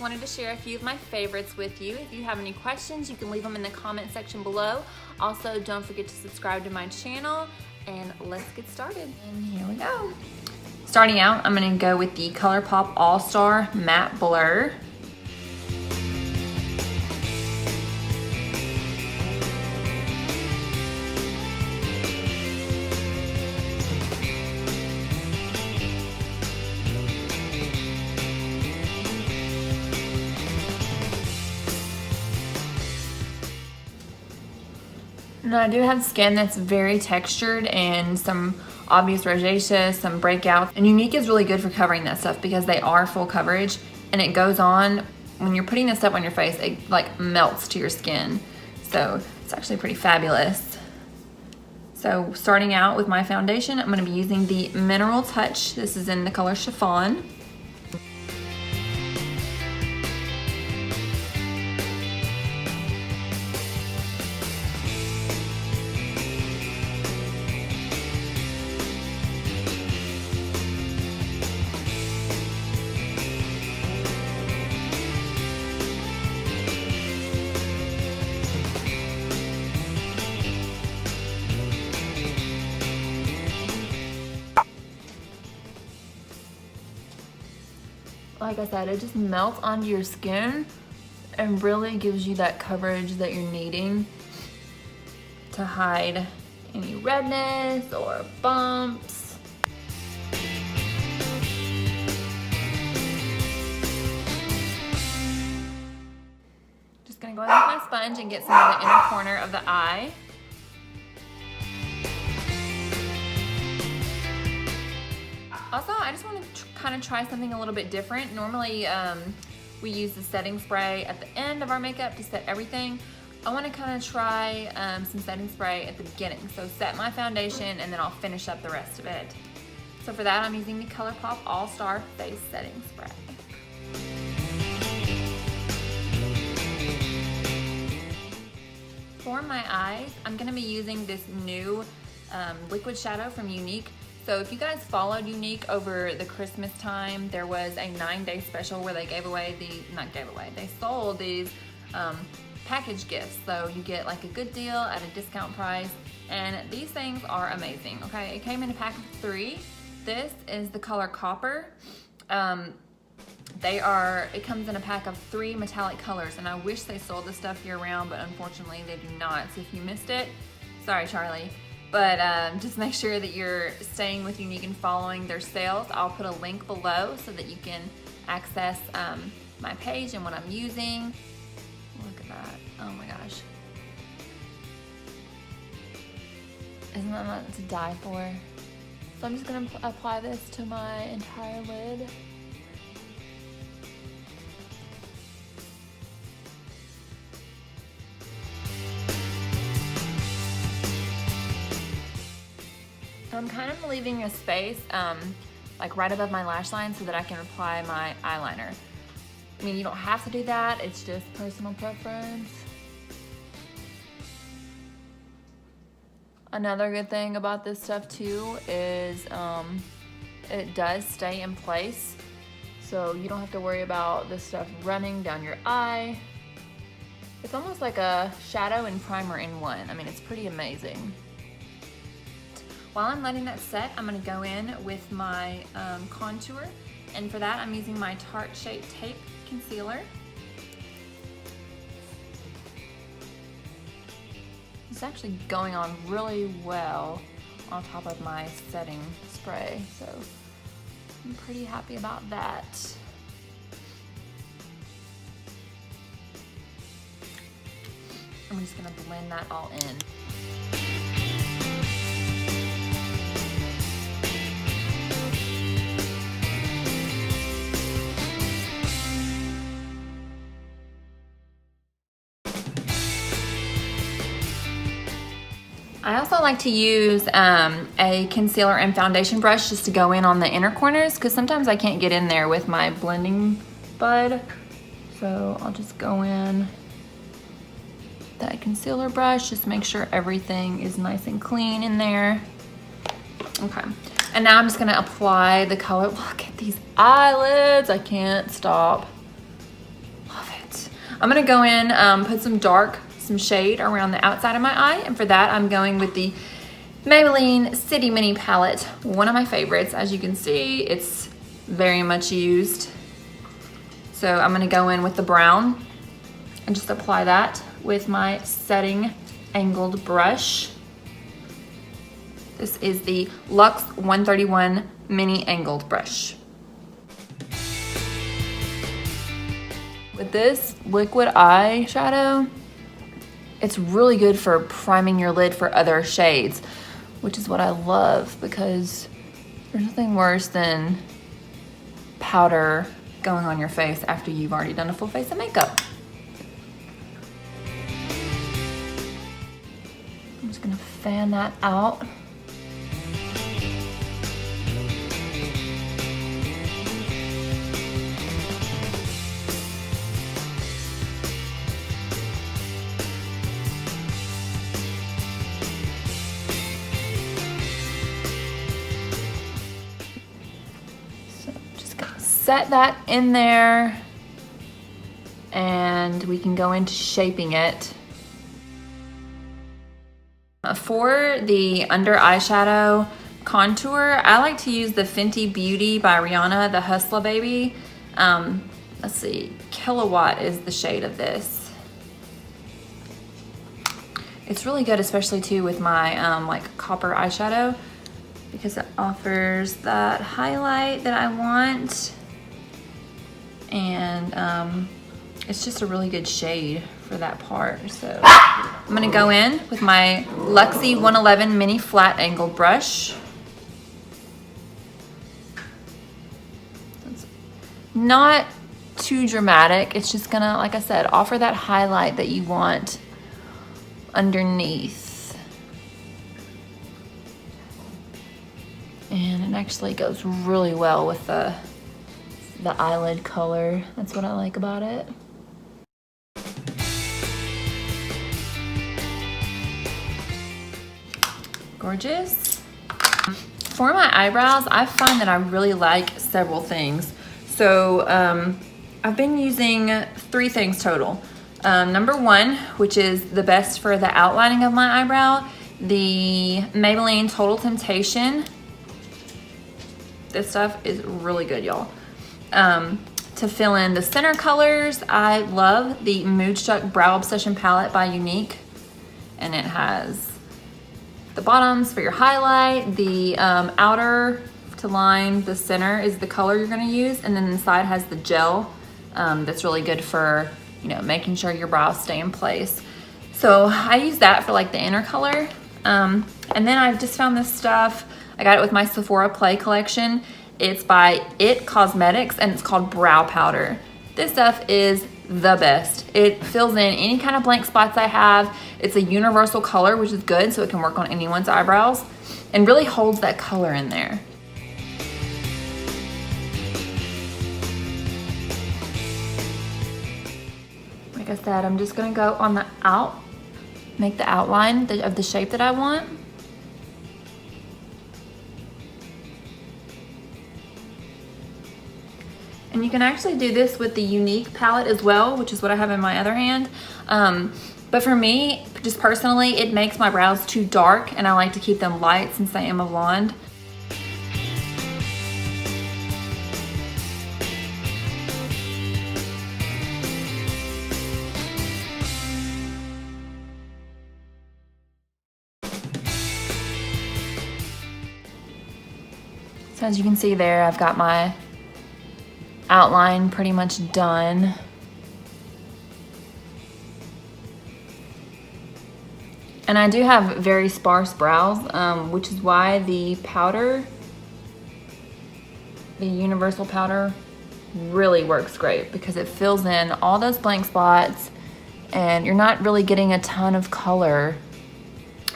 just wanted to share a few of my favorites with you. If you have any questions, you can leave them in the comment section below. Also, don't forget to subscribe to my channel, and let's get started. And here we go. Starting out, I'm gonna go with the Colourpop All Star Matte Blur. Now, I do have skin that's very textured and some obvious rosacea, some breakouts. And Younique is really good for covering that stuff because they are full coverage, and it goes on, when you're putting this stuff on your face, it like melts to your skin. So it's actually pretty fabulous. So starting out with my foundation, I'm gonna be using the Mineral Touch. This is in the color Chiffon. Like I said, it just melts onto your skin and really gives you that coverage that you're needing to hide any redness or bumps. Just gonna go in with my sponge and get some of the inner corner of the eye. Also, I just want to kind of try something a little bit different. Normally, we use the setting spray at the end of our makeup to set everything. I want to kind of try some setting spray at the beginning. So set my foundation and then I'll finish up the rest of it. So for that, I'm using the Colourpop All Star Face Setting Spray. For my eyes, I'm going to be using this new liquid shadow from Younique. So if you guys followed Younique over the Christmas time, there was a 9-day special where they they sold these package gifts. So you get like a good deal at a discount price, and these things are amazing, okay? It came in a pack of 3. This is the color Copper. It comes in a pack of 3 metallic colors, and I wish they sold this stuff year round, but unfortunately they do not. So if you missed it, sorry, Charlie. But just make sure that you're staying with Younique and following their sales. I'll put a link below so that you can access my page and what I'm using. Look at that, oh my gosh. Isn't that not to die for? So I'm just gonna apply this to my entire lid. I'm kind of leaving a space like right above my lash line so that I can apply my eyeliner. I mean, you don't have to do that, it's just personal preference. Another good thing about this stuff too is it does stay in place, so you don't have to worry about this stuff running down your eye. It's almost like a shadow and primer in one. I mean, it's pretty amazing. While I'm letting that set, I'm gonna go in with my contour, and for that I'm using my Tarte Shape Tape concealer. It's actually going on really well on top of my setting spray, so I'm pretty happy about that. I'm just gonna blend that all in. I also like to use a concealer and foundation brush just to go in on the inner corners, because sometimes I can't get in there with my blending bud. So I'll just go in that concealer brush, just make sure everything is nice and clean in there. Okay, and now I'm just gonna apply the color. Look at these eyelids, I can't stop. I'm gonna go in, put some shade around the outside of my eye, and for that I'm going with the Maybelline City Mini palette, one of my favorites. As you can see, it's very much used. So I'm gonna go in with the brown and just apply that with my setting angled brush. This is the Luxe 131 mini angled brush. With this liquid eyeshadow, it's really good for priming your lid for other shades, which is what I love, because there's nothing worse than powder going on your face after you've already done a full face of makeup. I'm just gonna fan that out. Set that in there, and we can go into shaping it. For the under eyeshadow contour, I like to use the Fenty Beauty by Rihanna, the Hustler Baby. Let's see, Kilowatt is the shade of this. It's really good, especially too with my like copper eyeshadow, because it offers that highlight that I want. And it's just a really good shade for that part. So I'm gonna go in with my Luxie 111 mini flat angled brush. It's not too dramatic. It's just gonna, like I said, offer that highlight that you want underneath. And it actually goes really well with the eyelid color. That's what I like about it. Gorgeous. For my eyebrows, I find that I really like several things. So I've been using 3 things total. Number 1, which is the best for the outlining of my eyebrow, the Maybelline Total Temptation. This stuff is really good, y'all. To fill in the center colors, I love the Moodstruck Brow Obsession palette by Younique, and it has the bottoms for your highlight, the outer to line the center is the color you're going to use, and then inside has the gel that's really good for, you know, making sure your brows stay in place. So I use that for like the inner color, and then I've just found this stuff. I got it with my Sephora Play collection. It's by It Cosmetics, and it's called Brow Powder. This stuff is the best. It fills in any kind of blank spots I have. It's a universal color, which is good, so it can work on anyone's eyebrows, and really holds that color in there. Like I said, I'm just gonna go on the make the outline of the shape that I want. And you can actually do this with the Younique palette as well, which is what I have in my other hand. But for me, just personally, it makes my brows too dark, and I like to keep them light since I am a blonde. So as you can see there, I've got my outline pretty much done. And I do have very sparse brows, which is why the powder, the universal powder, really works great, because it fills in all those blank spots and you're not really getting a ton of color,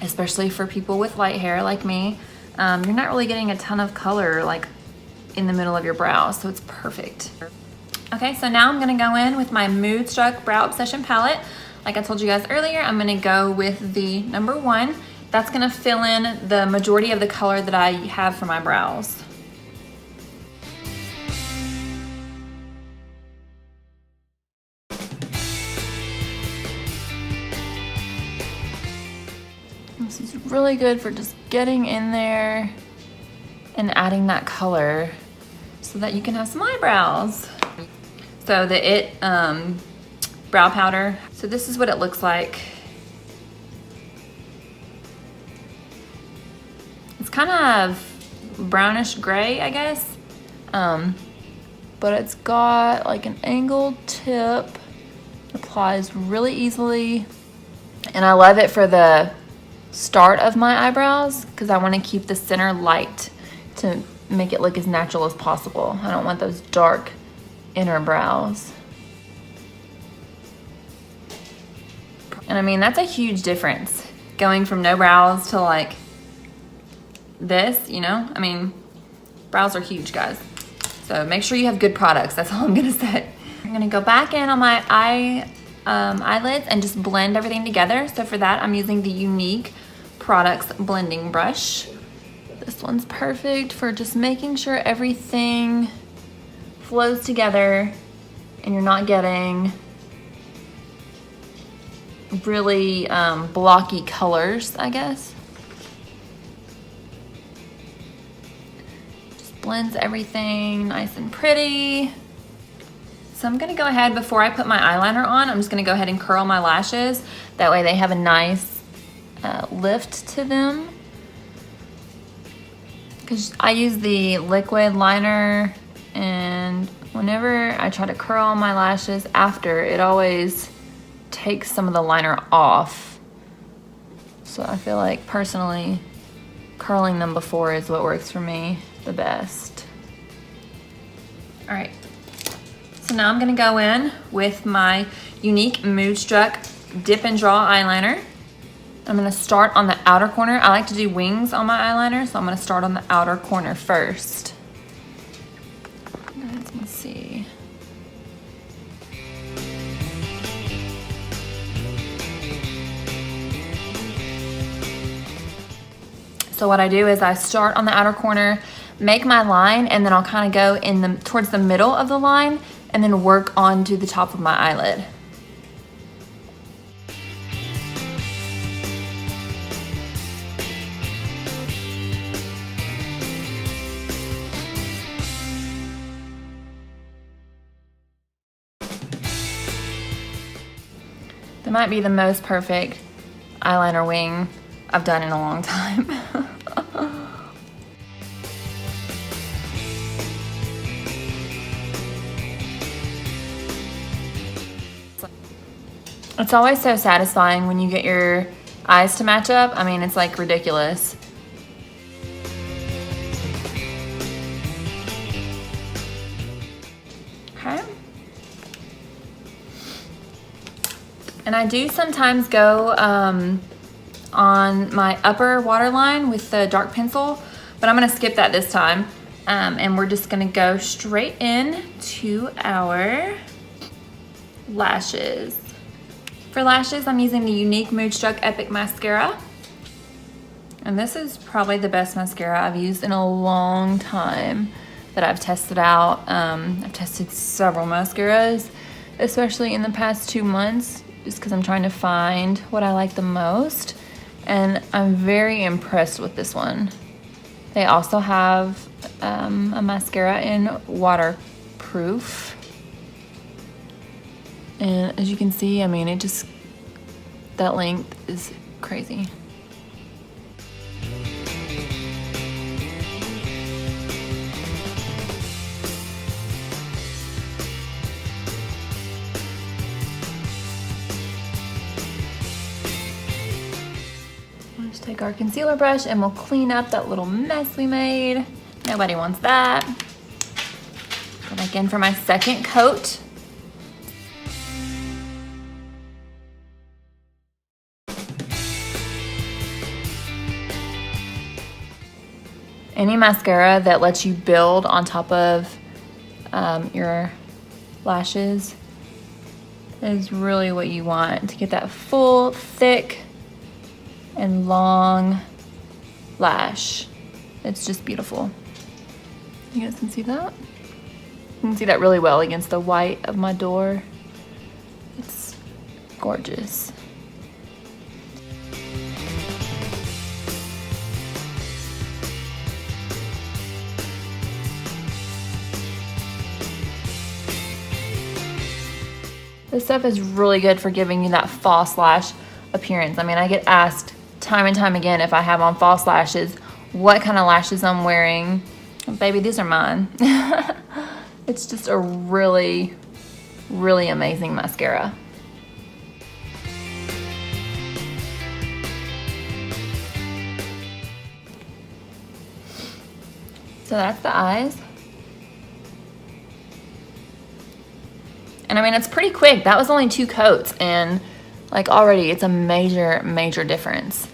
especially for people with light hair like me. You're not really getting a ton of color like in the middle of your brow, so it's perfect. Okay, so now I'm gonna go in with my Moodstruck Brow Obsession palette. Like I told you guys earlier, I'm gonna go with the number 1. That's gonna fill in the majority of the color that I have for my brows. This is really good for just getting in there and adding that color so that you can have some eyebrows. So the It brow powder. So this is what it looks like. It's kind of brownish gray, I guess. But it's got like an angled tip. Applies really easily. And I love it for the start of my eyebrows because I want to keep the center light to make it look as natural as possible. I don't want those dark inner brows. And I mean, that's a huge difference going from no brows to like this, you know? I mean, brows are huge, guys. So make sure you have good products. That's all I'm gonna say. I'm gonna go back in on my eyelids and just blend everything together. So for that, I'm using the Younique Products blending brush. This one's perfect for just making sure everything flows together and you're not getting really blocky colors, I guess. Just blends everything nice and pretty. So I'm gonna go ahead, before I put my eyeliner on, I'm just gonna go ahead and curl my lashes. That way they have a nice lift to them. Because I use the liquid liner, and whenever I try to curl my lashes after, it always takes some of the liner off. So I feel like personally curling them before is what works for me the best. All right, so now I'm gonna go in with my Younique Moodstruck Dip and Draw eyeliner. I'm gonna start on the outer corner. I like to do wings on my eyeliner, so I'm gonna start on the outer corner first. Let's see. So what I do is I start on the outer corner, make my line, and then I'll kind of go in towards the middle of the line and then work onto the top of my eyelid. That might be the most perfect eyeliner wing I've done in a long time. It's always so satisfying when you get your eyes to match up. I mean, it's like ridiculous. Okay. And I do sometimes go on my upper waterline with the dark pencil, but I'm gonna skip that this time. And we're just gonna go straight in to our lashes. For lashes, I'm using the Younique Moodstruck Epic mascara. And this is probably the best mascara I've used in a long time that I've tested out. I've tested several mascaras, especially in the past 2 months, just because I'm trying to find what I like the most. And I'm very impressed with this one. They also have a mascara in waterproof. And as you can see, I mean, that length is crazy. We'll just take our concealer brush and we'll clean up that little mess we made. Nobody wants that. Go back in for my second coat. Any mascara that lets you build on top of your lashes is really what you want to get that full, thick, and long lash. It's just beautiful. You guys can see that? You can see that really well against the white of my door. It's gorgeous. This stuff is really good for giving you that false lash appearance. I mean, I get asked time and time again if I have on false lashes, what kind of lashes I'm wearing. Baby, these are mine. It's just a really, really amazing mascara. So that's the eyes. And I mean, it's pretty quick. That was only 2 coats, and like already it's a major, major difference.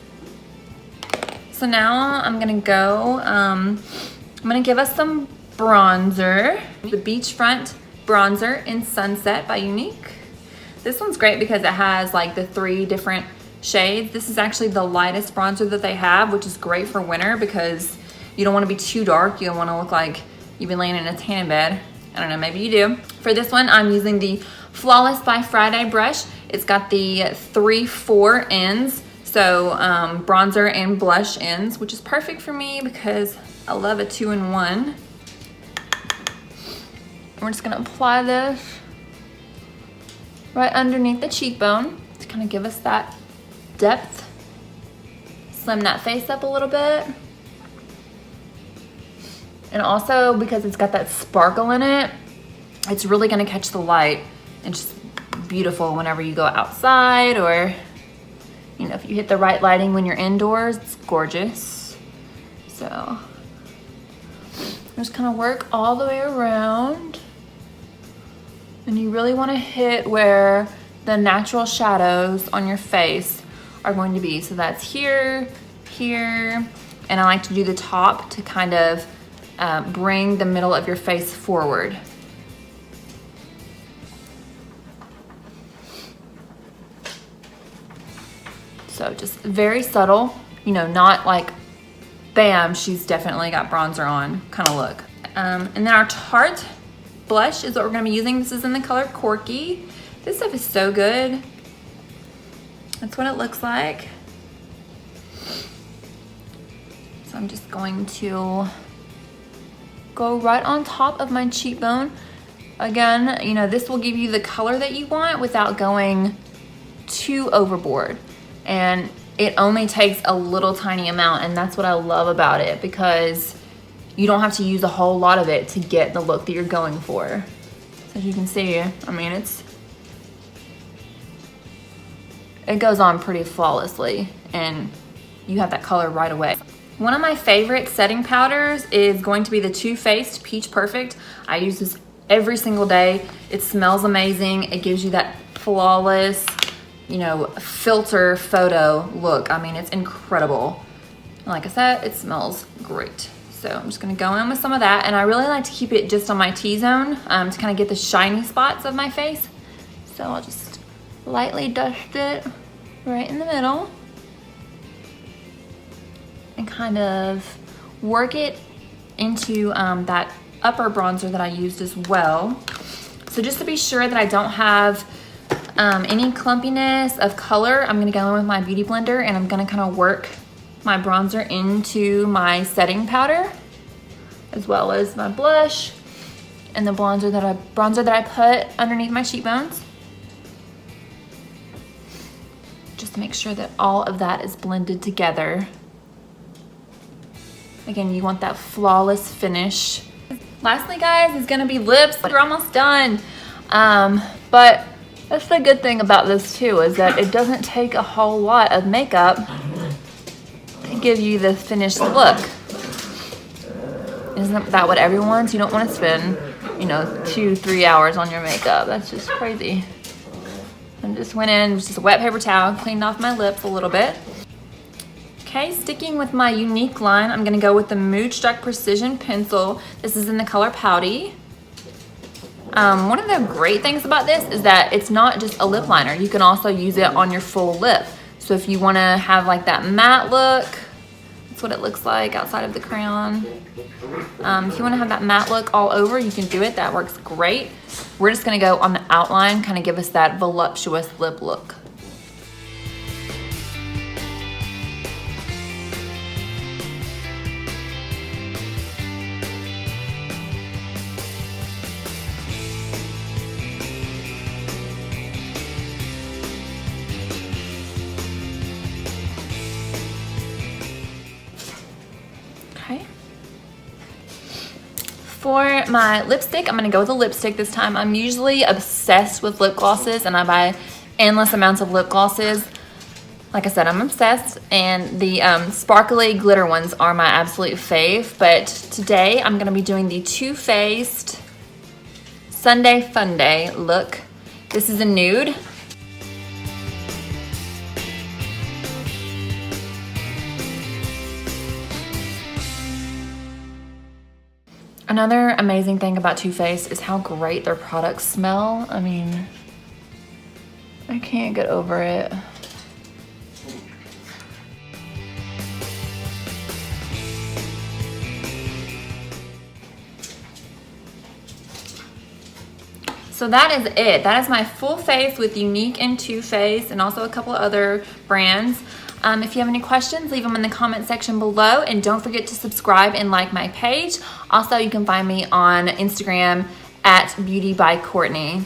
So now I'm gonna go, I'm gonna give us some bronzer. The Beachfront Bronzer in Sunset by Younique. This one's great because it has like the 3 different shades. This is actually the lightest bronzer that they have, which is great for winter because you don't want to be too dark. You don't want to look like you've been laying in a tan bed. I don't know, maybe you do. For this one, I'm using the Flawless by Friday brush. It's got the 3-4 ends, so bronzer and blush ends, which is perfect for me because I love a 2-in-1. We're just gonna apply this right underneath the cheekbone to kind of give us that depth. Slim that face up a little bit. And also, because it's got that sparkle in it, it's really gonna catch the light and just beautiful whenever you go outside, or you know, if you hit the right lighting when you're indoors, it's gorgeous. So I'm just gonna work all the way around. And you really wanna hit where the natural shadows on your face are going to be. So that's here, here, and I like to do the top to kind of bring the middle of your face forward. So just very subtle, you know, not like, bam, she's definitely got bronzer on kind of look. And then our Tarte blush is what we're gonna be using. This is in the color Corky. This stuff is so good. That's what it looks like. So I'm just going to go right on top of my cheekbone. Again, you know, this will give you the color that you want without going too overboard. And it only takes a little tiny amount, and that's what I love about it, because you don't have to use a whole lot of it to get the look that you're going for. So as you can see, I mean, it goes on pretty flawlessly, and you have that color right away. One of my favorite setting powders is going to be the Too Faced Peach Perfect. I use this every single day. It smells amazing. It gives you that flawless, you know, filter photo look. I mean, it's incredible. And like I said, it smells great. So I'm just gonna go in with some of that, and I really like to keep it just on my T-zone to kind of get the shiny spots of my face. So I'll just lightly dust it right in the middle and kind of work it into that upper bronzer that I used as well. So just to be sure that I don't have any clumpiness of color, I'm gonna go in with my Beauty Blender, and I'm gonna kind of work my bronzer into my setting powder, as well as my blush and the bronzer that I put underneath my cheekbones. Just to make sure that all of that is blended together. Again, you want that flawless finish. Lastly, guys, is gonna be lips. We're almost done. But that's the good thing about this too, is that it doesn't take a whole lot of makeup to give you the finished look. Isn't that what everyone wants? You don't want to spend, you know, 2-3 hours on your makeup. That's just crazy. I just went in with just a wet paper towel, cleaned off my lips a little bit. Okay, sticking with my Younique line, I'm gonna go with the Moodstruck Precision Pencil. This is in the color Pouty. One of the great things about this is that it's not just a lip liner. You can also use it on your full lip. So if you wanna have like that matte look, that's what it looks like outside of the crayon. If you wanna have that matte look all over, you can do it, that works great. We're just gonna go on the outline, kind of give us that voluptuous lip look. for my lipstick, I'm gonna go with a lipstick this time. I'm usually obsessed with lip glosses and I buy endless amounts of lip glosses. Like I said, I'm obsessed, and the sparkly glitter ones are my absolute fave. But today I'm gonna be doing the Too Faced Sunday Funday look. This is a nude. Another amazing thing about Too Faced is how great their products smell. I mean, I can't get over it. So that is it. That is my full face with Younique and Too Faced, and also a couple other brands. If you have any questions, leave them in the comment section below, and don't forget to subscribe and like my page. Also, you can find me on Instagram at Beauty by Cortney.